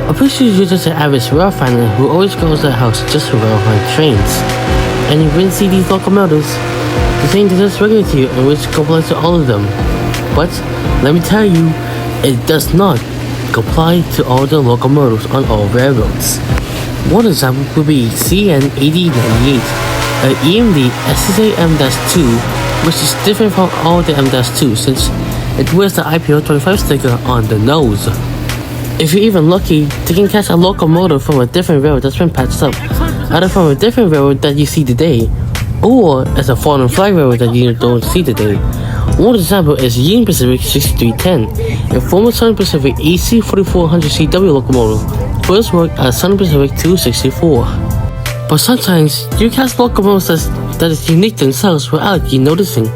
I'm pretty sure you're just an average rail fan who always goes to the house just for railway trains. And you wouldn't see these locomotives. The thing is just regular to you and which complies to all of them. But let me tell you, it does not comply to all the locomotives on all railroads. One example would be CN8098, an EMD SSA M-2, which is different from all the M-2 since it wears the IPO 25 sticker on the nose. If you're even lucky, they can catch a locomotive from a different railroad that's been patched up, either from a different railroad that you see today, or as a fallen flag railroad that you don't see today. One example is Union Pacific 6310, a former Southern Pacific AC4400CW locomotive, first worked at Southern Pacific 264. But sometimes, you catch locomotives that is unique themselves without you noticing,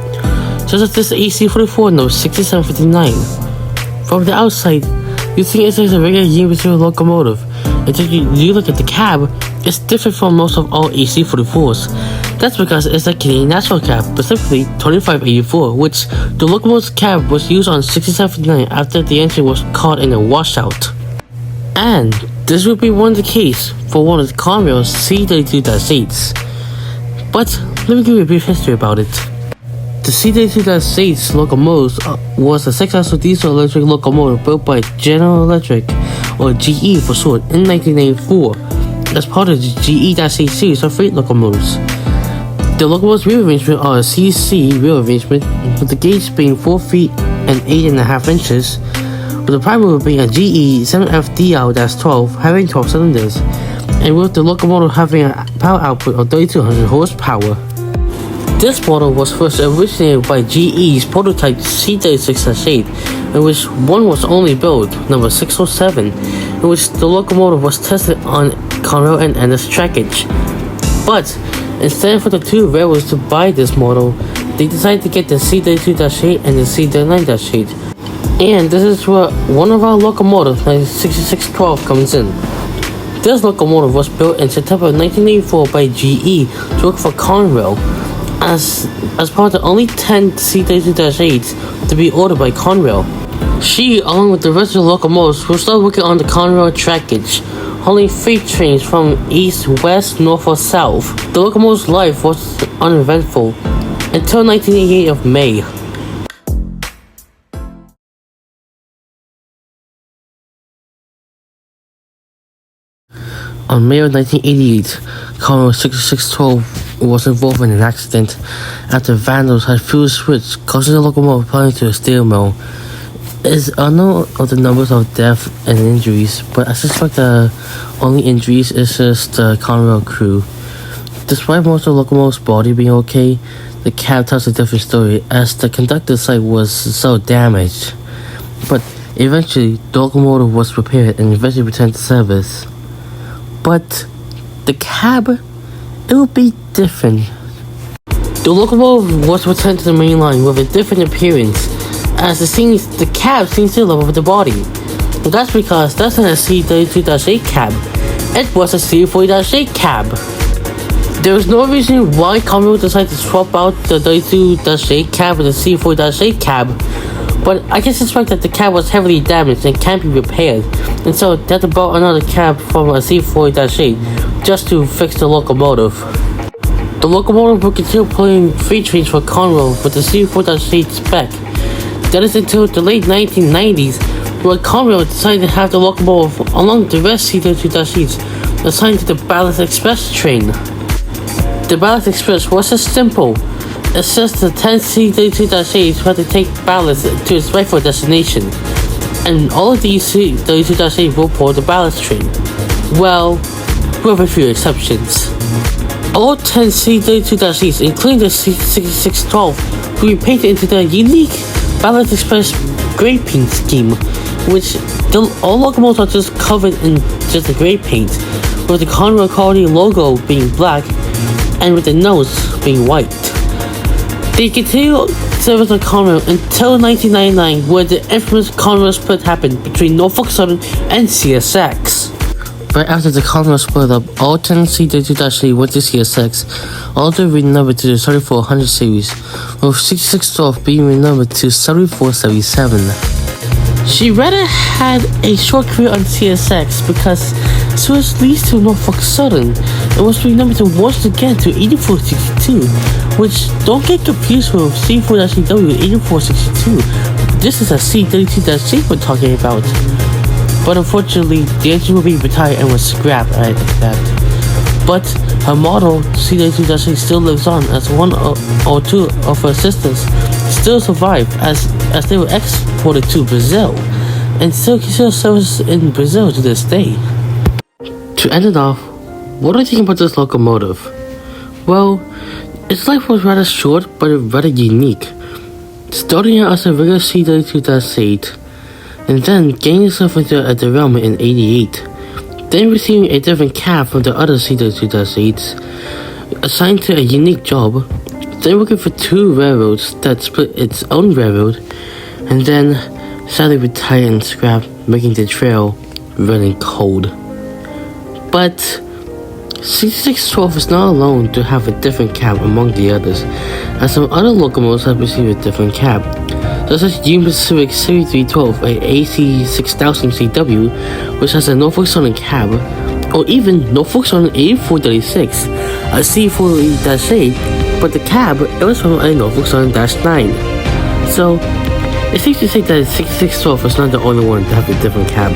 such as this AC44 number 6759. From the outside, you think it's like a regular Union Pacific locomotive, until you look at the cab, it's different from most of all AC44s. That's because it's a Canadian National cab, specifically 2584, which the locomotive's cab was used on 6759 after the engine was caught in a washout. And this would be one of the case for one of the Conrail's C32-8s. But let me give you a brief history about it. The C32-8 locomotive was a 6-axle diesel electric locomotive built by General Electric, or GE for short, in 1984 as part of the GE-8 series of freight locomotives. The locomotive's wheel arrangement are a CC wheel arrangement, with the gauge being 4 feet and 8.5 inches, with the primary wheel being a GE 7FDL-12 having 12 cylinders, and with the locomotive having a power output of 3200 horsepower. This model was first originated by GE's prototype C36-8, in which one was only built, number 607, in which the locomotive was tested on Conrail and NS trackage. But instead for the two railroads to buy this model, they decided to get the C32-8 and the C39-8. And this is where one of our locomotives, 6612, comes in. This locomotive was built in September 1984 by GE to work for Conrail, as part of the only 10 C32-8s to be ordered by Conrail. She, along with the rest of the locomotives, will start working on the Conrail trackage, hauling freight trains from east, west, north, or south. The locomotive's life was uneventful until 1988 of May. On May of 1988, Conrail 6612 was involved in an accident after vandals had threw a switch, causing the locomotive plunging to a steel mill. It is unknown of the numbers of deaths and injuries, but I suspect the only injuries is just the Conrail crew. Despite most of the locomotive's body being okay, the cab tells a different story, as the conductor's side was so damaged. But eventually, the locomotive was repaired and eventually returned to service. But the cab, it would be different. The locomotive was returned to the main line with a different appearance, as the cab seems to level with the body. And that's because that's not a C32-8 cab, it was a C40-8 cab. There is no reason why Conrail decided to swap out the 32-8 cab with the C40-8 cab, but I can suspect that the cab was heavily damaged and can't be repaired, and so they had to borrow another cab from a C40-8 just to fix the locomotive. The locomotive will continue pulling freight trains for Conrail with the C40-8 spec. That is until the late 1990s, where Conrail decided to have the locomotive along the rest C32-8s assigned to the Ballast Express train. The Ballast Express was just simple. It's just the 10 C32-8s who had to take ballast to its rightful destination, and all of these C32-8 will pull the ballast train. Well, with a few exceptions. All 10 C32-8s, including the C6612, will be painted into the unique Ballast Express grey paint scheme, which all locomotives are just covered in just a grey paint, with the Conrail quality logo being black and with the nose being white. They continued service of Conrail until 1999, where the infamous Conrail split happened between Norfolk Southern and CSX. Right after the Conrail split up, all 10 C32-8 went to CSX, all to renumbered to the 3400 series, with 6612 being renumbered to 7477. She rather had a short career on CSX because she was leased to Norfolk Southern and was renombered once again to 8462, which don't get confused with C4-W 8462. This is a C32-C we're talking about. But unfortunately, the engine will be retired and was scrapped at that. But her model, C32-C, still lives on as one or two of her sisters still survive as they were exported to Brazil and still service in Brazil to this day. To end it off, what do you think about this locomotive? Well, its life was rather short but rather unique, starting out as a regular C32-8 and then getting itself into a derailment in 88, then receiving a different cab from the other C32-8s, assigned to a unique job, then working for two railroads that split its own railroad, and then sadly retired and scrapped, making the trail running cold. But 6612 is not alone to have a different cab among the others, as some other locomotives have received a different cab, such as Union Pacific Series 312, a AC 6000 CW, which has a Norfolk Southern cab, or even Norfolk Southern 8436, a C4-8, but the cab, it was from a Norfolk Southern-9. So, it's safe to say that 6612 was not the only one to have a different cab.